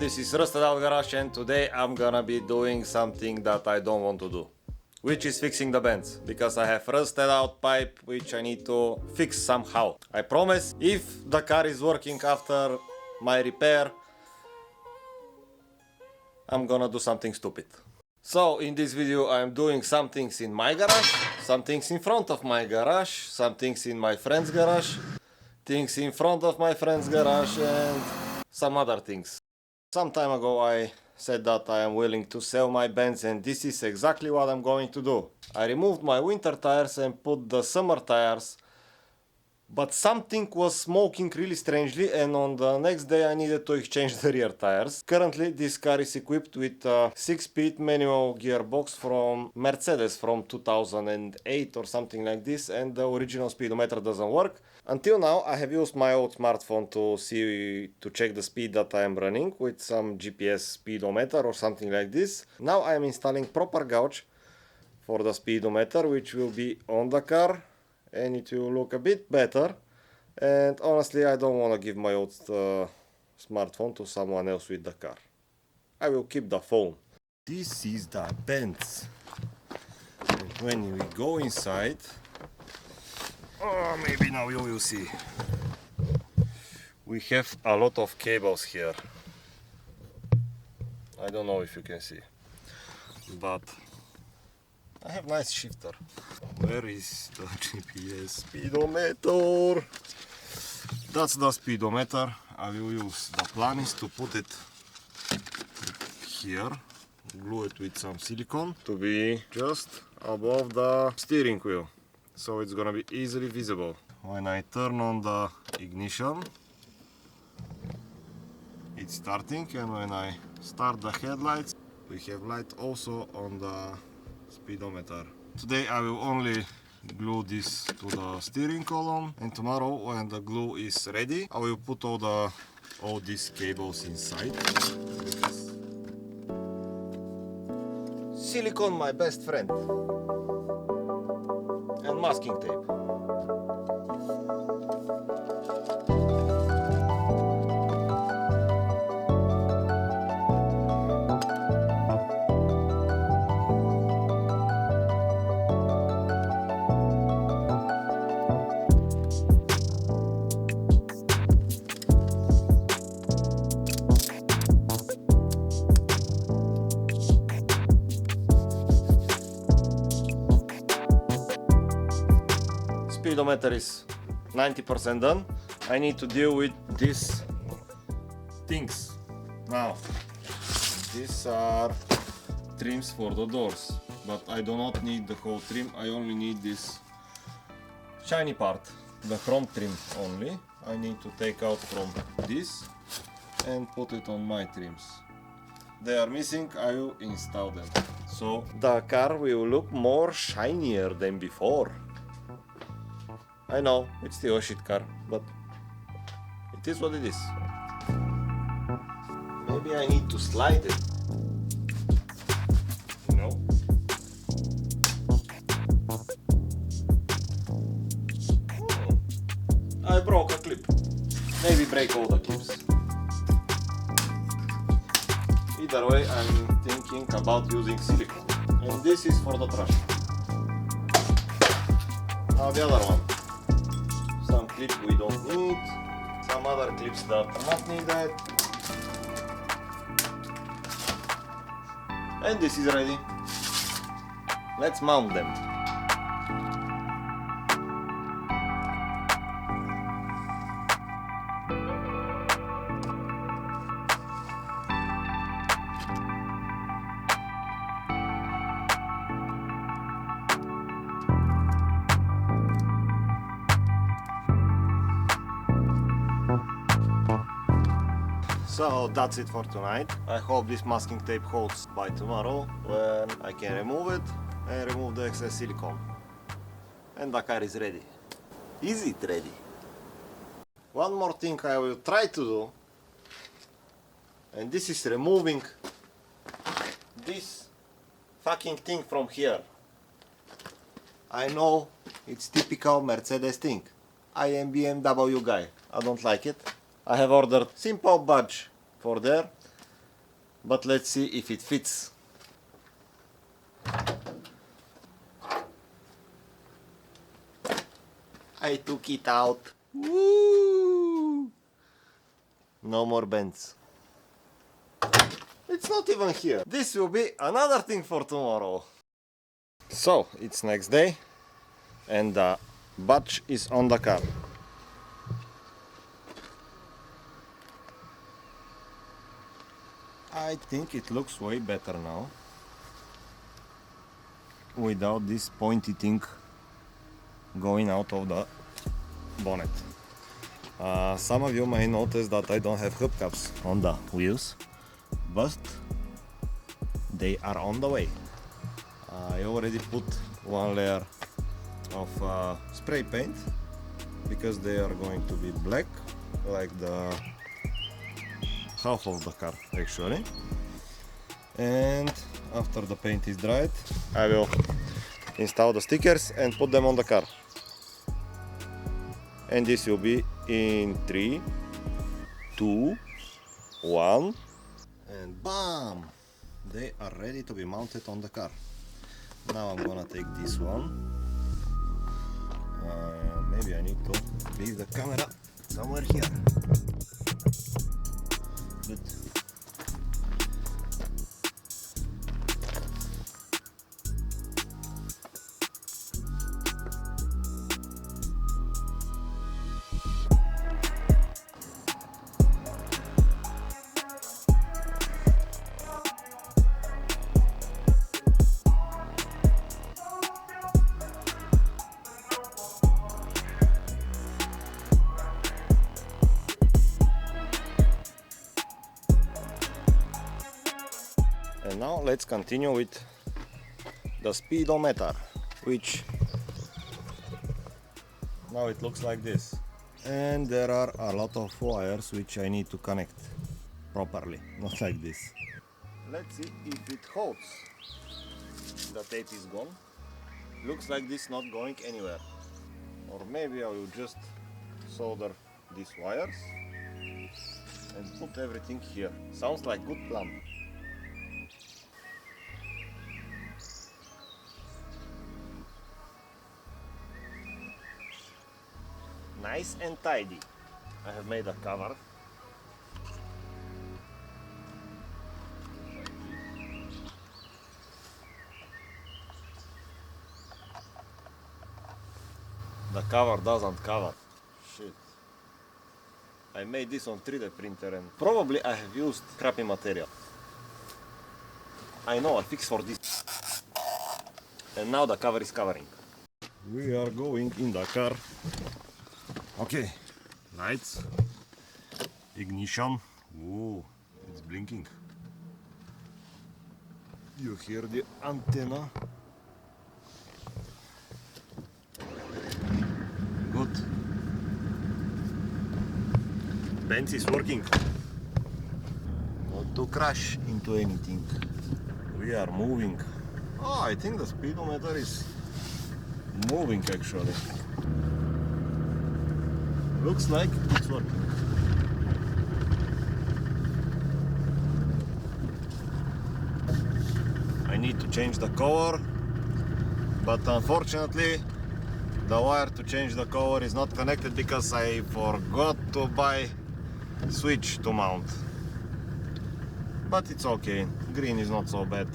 this is Rusted Out Garage, and today I'm gonna be doing something that I don't want to do, which is fixing the Benz, because I have rusted out pipe which I need to fix somehow. I promise, if the car is working after my repair, I'm gonna do something stupid. So in this video I'm doing some things in my garage, some things in front of my garage, some things in my friend's garage, things in front of my friend's garage, and some other things. Some time ago I said that I am willing to sell my Benz, and this is exactly what I'm going to do. I removed my winter tires and put the summer tires, but something was smoking really strangely, and on the next day I needed to exchange the rear tires. Currently this car is equipped with a 6-speed manual gearbox from Mercedes from 2008 or something like this, and the original speedometer doesn't work. Until now I have used my old smartphone to check the speed that I am running with some GPS speedometer or something like this. Now I am installing proper gauge for the speedometer, which will be on the car, and it will look a bit better. And honestly, I don't want to give my old smartphone to someone else with the car. I will keep the phone. This is the Benz. And when we go inside, oh, maybe now you will see. We have a lot of cables here. I don't know if you can see, but I have nice shifter. Where is the GPS speedometer? That's the speedometer. I will use the planis to put it here, glue it with some silicone to be just above the steering wheel, so it's gonna be easily visible. When I turn on the ignition, it's starting, and when I start the headlights, we have light also on the speedometer. Today I will only glue this to the steering column, and tomorrow when the glue is ready I will put all these cables inside. Silicone, my best friend, and masking tape. Speedometer is 90% done. I need to deal with these things. Now, these are trims for the doors, but I do not need the whole trim. I only need this shiny part, the chrome trim only. I need to take out from this and put it on my trims. They are missing, I will install them. So the car will look more shinier than before. I know, it's still a shit car, but it is what it is. Maybe I need to slide it. No. I broke a clip. Maybe break all the clips. Either way, I'm thinking about using silicone. And this is for the trash. Now the other one. Some clips we don't need, some other clips that are not needed, and this is ready. Let's mount them. So that's it for tonight. I hope this masking tape holds by tomorrow, when I can remove it and remove the excess silicone. And the car is ready. Is it ready? One more thing I will try to do, and this is removing this fucking thing from here. I know it's typical Mercedes thing. I am BMW guy. I don't like it. I have ordered simple badge for there, but let's see if it fits. I took it out. Woo! No more Benz. It's not even here. This will be another thing for tomorrow. So, it's next day and the batch is on the car. I think it looks way better now without this pointy thing going out of the bonnet. Some of you may notice that I don't have hubcaps on the wheels, but they are on the way. I already put one layer of spray paint because they are going to be black, like the half of the car actually. And after the paint is dried, I will install the stickers and put them on the car. And this will be in 3, 2, 1, and bam! They are ready to be mounted on the car. Now I'm gonna take this one. Maybe I need to leave the camera somewhere here. Good. And now let's continue with the speedometer, which now it looks like this. And there are a lot of wires which I need to connect properly, not like this. Let's see if it holds. The tape is gone. Looks like this not going anywhere. Or maybe I will just solder these wires and put everything here. Sounds like good plan. Nice and tidy. I have made a cover. The cover doesn't cover. Shit. I made this on 3D printer and probably I have used crappy material. I know, I fixed for this. And now the cover is covering. We are going in the car. Okay, lights, ignition. Ooh, it's blinking. You hear the antenna? Good. Benz is working. Not to crash into anything. We are moving. Oh, I think the speedometer is moving actually. Looks like it's working. I need to change the cover, but unfortunately the wire to change the cover is not connected because I forgot to buy switch to mount. But it's okay, green is not so bad.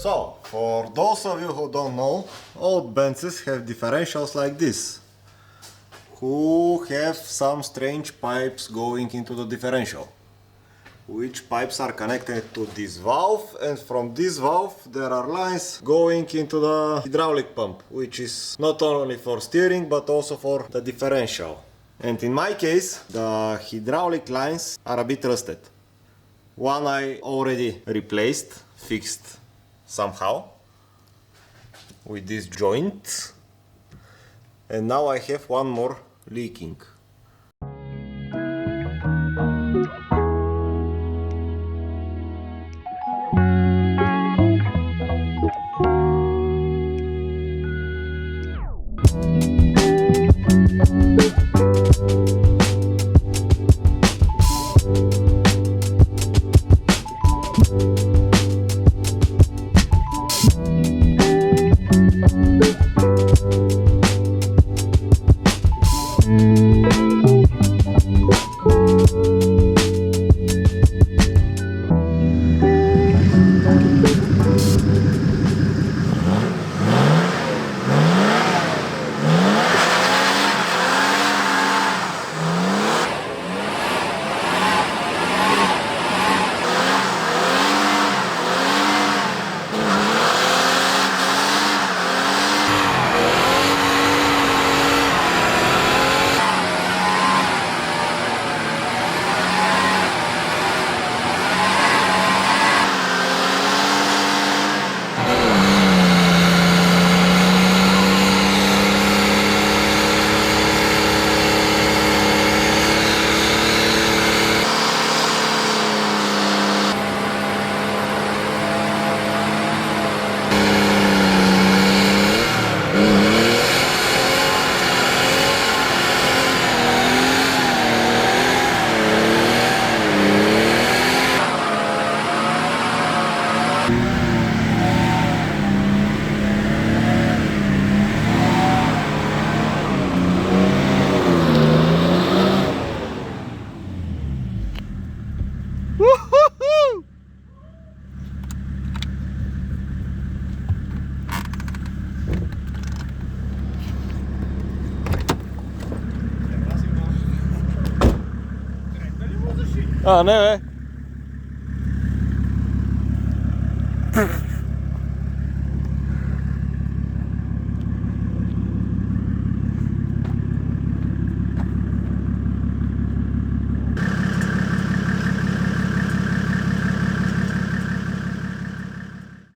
So, for those of you who don't know, old Benzes have differentials like this, who have some strange pipes going into the differential, which pipes are connected to this valve, and from this valve there are lines going into the hydraulic pump, which is not only for steering but also for the differential. And in my case, the hydraulic lines are a bit rusted. One I already replaced, fixed somehow with this joint, and now I have one more leaking. Ah, ne,